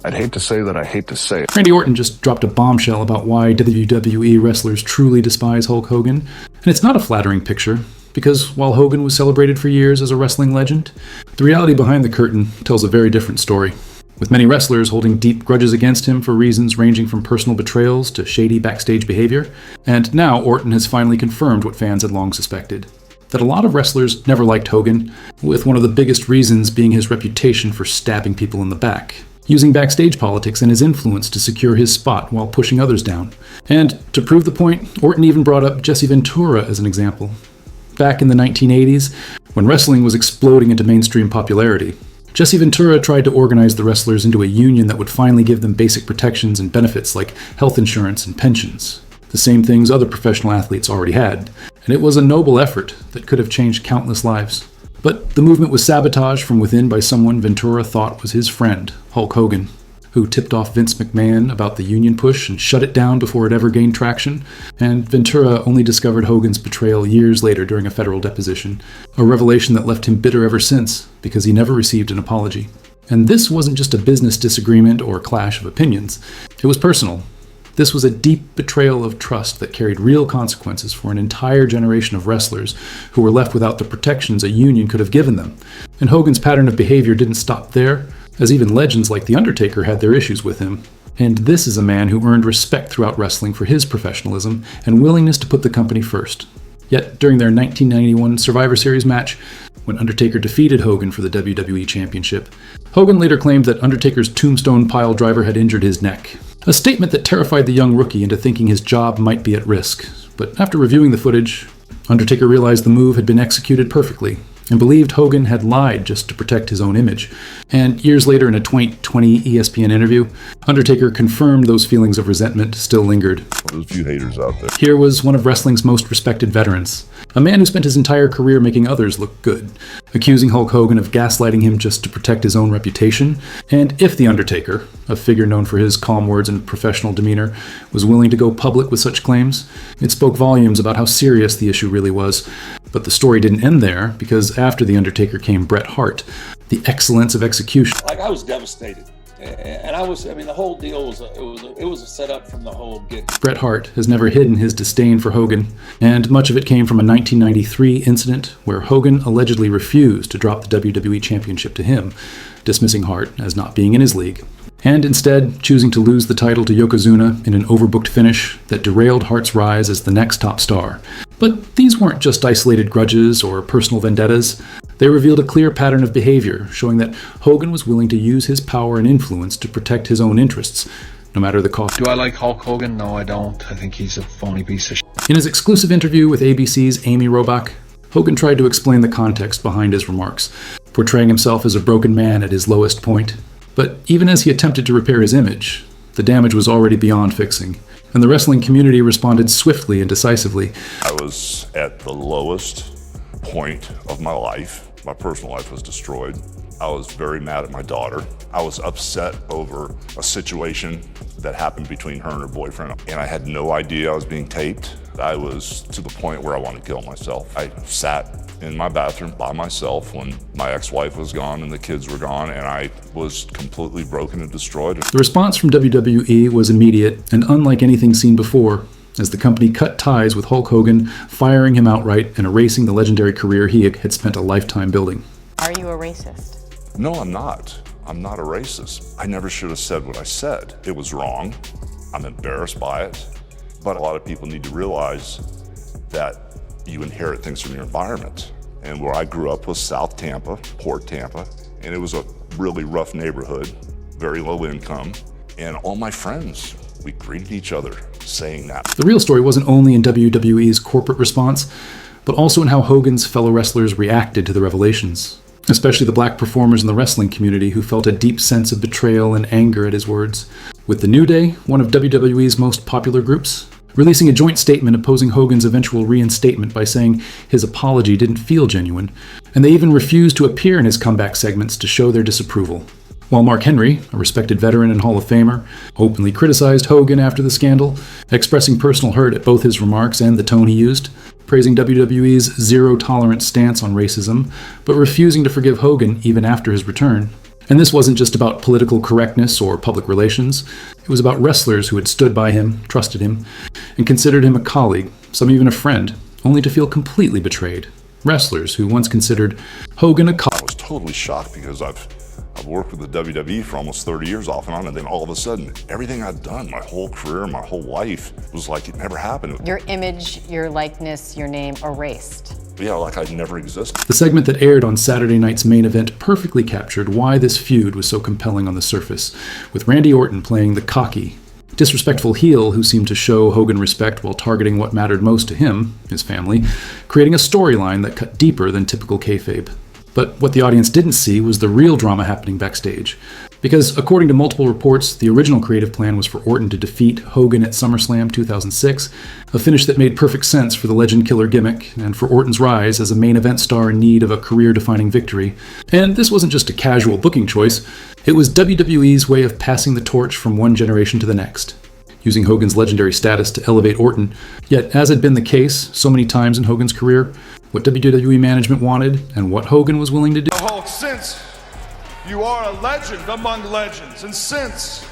I'd hate to say that I hate to say it. Randy Orton just dropped a bombshell about why WWE wrestlers truly despise Hulk Hogan, and it's not a flattering picture, because while Hogan was celebrated for years as a wrestling legend, the reality behind the curtain tells a very different story, with many wrestlers holding deep grudges against him for reasons ranging from personal betrayals to shady backstage behavior, and now Orton has finally confirmed what fans had long suspected, that a lot of wrestlers never liked Hogan, with one of the biggest reasons being his reputation for stabbing people in the back, using backstage politics and his influence to secure his spot while pushing others down. And to prove the point, Orton even brought up Jesse Ventura as an example. Back in the 1980s, when wrestling was exploding into mainstream popularity, Jesse Ventura tried to organize the wrestlers into a union that would finally give them basic protections and benefits like health insurance and pensions, the same things other professional athletes already had, and it was a noble effort that could have changed countless lives. But the movement was sabotaged from within by someone Ventura thought was his friend, Hulk Hogan, who tipped off Vince McMahon about the union push and shut it down before it ever gained traction, and Ventura only discovered Hogan's betrayal years later during a federal deposition, a revelation that left him bitter ever since, because he never received an apology. And this wasn't just a business disagreement or clash of opinions, it was personal. This was a deep betrayal of trust that carried real consequences for an entire generation of wrestlers who were left without the protections a union could have given them. And Hogan's pattern of behavior didn't stop there, as even legends like The Undertaker had their issues with him. And this is a man who earned respect throughout wrestling for his professionalism and willingness to put the company first. Yet, during their 1991 Survivor Series match, when Undertaker defeated Hogan for the WWE Championship, Hogan later claimed that Undertaker's tombstone pile driver had injured his neck. A statement that terrified the young rookie into thinking his job might be at risk. But after reviewing the footage, Undertaker realized the move had been executed perfectly, and believed Hogan had lied just to protect his own image. And years later, in a 2020 ESPN interview, Undertaker confirmed those feelings of resentment still lingered. There's a few haters out there. Here was one of wrestling's most respected veterans, a man who spent his entire career making others look good, accusing Hulk Hogan of gaslighting him just to protect his own reputation. And if The Undertaker, a figure known for his calm words and professional demeanor, was willing to go public with such claims, it spoke volumes about how serious the issue really was. But the story didn't end there, because after The Undertaker came Bret Hart, the excellence of execution. I was devastated. And the whole deal was a setup from the whole get. Bret Hart has never hidden his disdain for Hogan, and much of it came from a 1993 incident where Hogan allegedly refused to drop the WWE Championship to him, dismissing Hart as not being in his league, and instead choosing to lose the title to Yokozuna in an overbooked finish that derailed Hart's rise as the next top star. But these weren't just isolated grudges or personal vendettas. They revealed a clear pattern of behavior, showing that Hogan was willing to use his power and influence to protect his own interests, no matter the cost. Do I like Hulk Hogan? No, I don't. I think he's a phony piece of shit. In his exclusive interview with ABC's Amy Robach, Hogan tried to explain the context behind his remarks, portraying himself as a broken man at his lowest point. But even as he attempted to repair his image, the damage was already beyond fixing, and the wrestling community responded swiftly and decisively. I was at the lowest point of my life. My personal life was destroyed. I was very mad at my daughter. I was upset over a situation that happened between her and her boyfriend, and I had no idea I was being taped. I was to the point where I wanted to kill myself. I sat in my bathroom by myself when my ex-wife was gone and the kids were gone, and I was completely broken and destroyed. The response from WWE was immediate and unlike anything seen before, as the company cut ties with Hulk Hogan, firing him outright and erasing the legendary career he had spent a lifetime building. Are you a racist? No, I'm not. I'm not a racist. I never should have said what I said. It was wrong. I'm embarrassed by it. But a lot of people need to realize that you inherit things from your environment. And where I grew up was South Tampa, Port Tampa, and it was a really rough neighborhood, very low income. And all my friends, we greeted each other saying that. The real story wasn't only in WWE's corporate response, but also in how Hogan's fellow wrestlers reacted to the revelations, especially the black performers in the wrestling community who felt a deep sense of betrayal and anger at his words. With the New Day, one of WWE's most popular groups, releasing a joint statement opposing Hogan's eventual reinstatement by saying his apology didn't feel genuine, and they even refused to appear in his comeback segments to show their disapproval. While Mark Henry, a respected veteran and Hall of Famer, openly criticized Hogan after the scandal, expressing personal hurt at both his remarks and the tone he used, praising WWE's zero-tolerance stance on racism, but refusing to forgive Hogan even after his return. And this wasn't just about political correctness or public relations. It was about wrestlers who had stood by him, trusted him, and considered him a colleague, some even a friend, only to feel completely betrayed. Wrestlers who once considered Hogan a I was totally shocked because I've worked with the WWE for almost 30 years off and on, and then all of a sudden, everything I'd done, my whole career, my whole life, was like it never happened. Your image, your likeness, your name erased. Yeah, like I'd never existed. The segment that aired on Saturday night's main event perfectly captured why this feud was so compelling on the surface, with Randy Orton playing the cocky, disrespectful heel who seemed to show Hogan respect while targeting what mattered most to him, his family, creating a storyline that cut deeper than typical kayfabe. But what the audience didn't see was the real drama happening backstage. Because according to multiple reports, the original creative plan was for Orton to defeat Hogan at Summerslam 2006, a finish that made perfect sense for the legend killer gimmick, and for Orton's rise as a main event star in need of a career-defining victory. And this wasn't just a casual booking choice, it was WWE's way of passing the torch from one generation to the next, using Hogan's legendary status to elevate Orton. Yet, as had been the case so many times in Hogan's career, what WWE management wanted and what Hogan was willing to do. Hulk, since you are a legend among legends, and since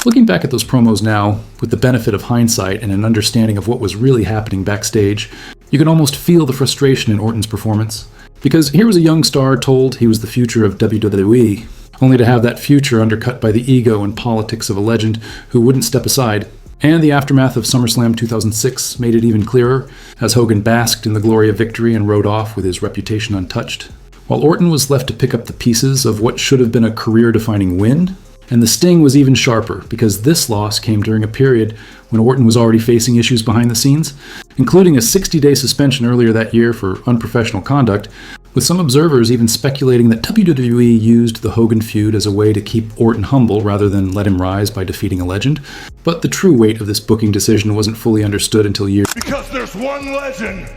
Looking back at those promos now, with the benefit of hindsight and an understanding of what was really happening backstage, you can almost feel the frustration in Orton's performance. Because here was a young star told he was the future of WWE, only to have that future undercut by the ego and politics of a legend who wouldn't step aside. And the aftermath of SummerSlam 2006 made it even clearer, as Hogan basked in the glory of victory and rode off with his reputation untouched, while Orton was left to pick up the pieces of what should have been a career-defining win. And the sting was even sharper, because this loss came during a period when Orton was already facing issues behind the scenes, including a 60-day suspension earlier that year for unprofessional conduct, with some observers even speculating that WWE used the Hogan feud as a way to keep Orton humble rather than let him rise by defeating a legend. But the true weight of this booking decision wasn't fully understood until years. because there's one legend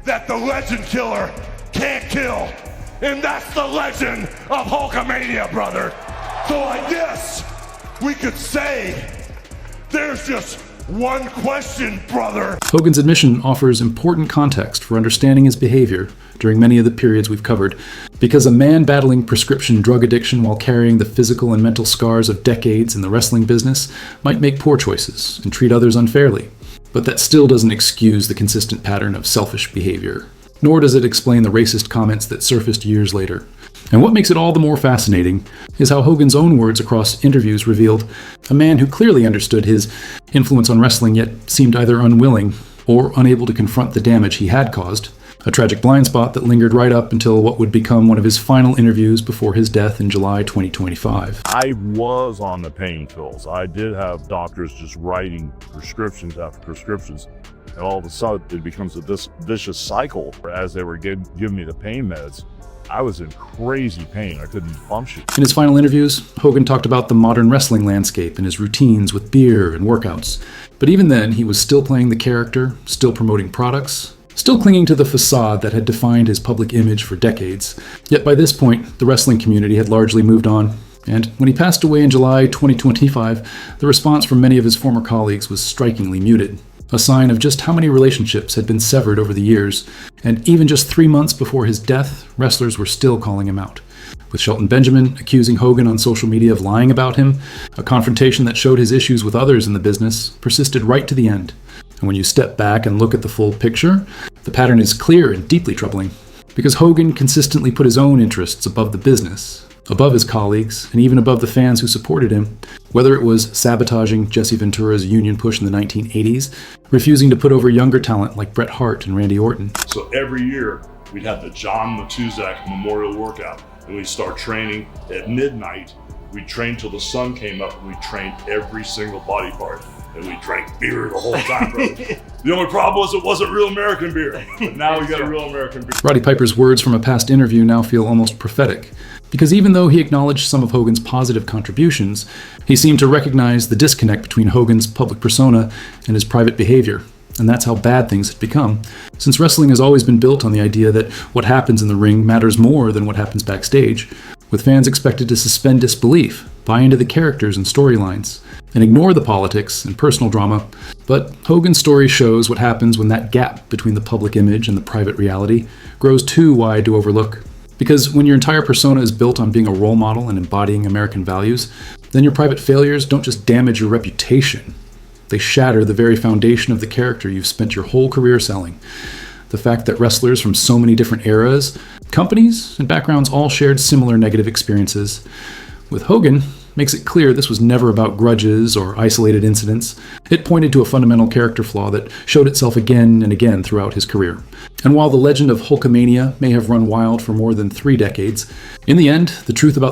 that the legend killer can't kill, and that's the legend of Hulkamania, brother. So like this, we could say there's just one question, brother. Hogan's admission offers important context for understanding his behavior during many of the periods we've covered, because a man battling prescription drug addiction while carrying the physical and mental scars of decades in the wrestling business might make poor choices and treat others unfairly. But that still doesn't excuse the consistent pattern of selfish behavior, nor does it explain the racist comments that surfaced years later. And what makes it all the more fascinating is how Hogan's own words across interviews revealed a man who clearly understood his influence on wrestling yet seemed either unwilling or unable to confront the damage he had caused, a tragic blind spot that lingered right up until what would become one of his final interviews before his death in July 2025. I was on the pain pills. I did have doctors just writing prescriptions after prescriptions. And all of a sudden, it becomes this vicious cycle. As they were giving me the pain meds, I was in crazy pain. I couldn't function. In his final interviews, Hogan talked about the modern wrestling landscape and his routines with beer and workouts. But even then, he was still playing the character, still promoting products, still clinging to the facade that had defined his public image for decades. Yet by this point, the wrestling community had largely moved on. And when he passed away in July 2025, the response from many of his former colleagues was strikingly muted, a sign of just how many relationships had been severed over the years. And even just 3 months before his death, wrestlers were still calling him out, with Shelton Benjamin accusing Hogan on social media of lying about him, a confrontation that showed his issues with others in the business persisted right to the end. And when you step back and look at the full picture, the pattern is clear and deeply troubling, because Hogan consistently put his own interests above the business, above his colleagues, and even above the fans who supported him, whether it was sabotaging Jesse Ventura's union push in the 1980s, refusing to put over younger talent like Bret Hart and Randy Orton. So every year, we'd have the John Matuzak Memorial Workout, and we'd start training at midnight. We'd train till the sun came up, and we'd train every single body part. And we drank beer the whole time, bro. The only problem was it wasn't real American beer. But now we got a real American beer. Roddy Piper's words from a past interview now feel almost prophetic, because even though he acknowledged some of Hogan's positive contributions, he seemed to recognize the disconnect between Hogan's public persona and his private behavior. And that's how bad things had become, since wrestling has always been built on the idea that what happens in the ring matters more than what happens backstage, with fans expected to suspend disbelief, buy into the characters and storylines, and ignore the politics and personal drama. But Hogan's story shows what happens when that gap between the public image and the private reality grows too wide to overlook. Because when your entire persona is built on being a role model and embodying American values, then your private failures don't just damage your reputation. They shatter the very foundation of the character you've spent your whole career selling. The fact that wrestlers from so many different eras, companies, and backgrounds all shared similar negative experiences with Hogan makes it clear this was never about grudges or isolated incidents. It pointed to a fundamental character flaw that showed itself again and again throughout his career. And while the legend of Hulkamania may have run wild for more than 3 decades, in the end, the truth about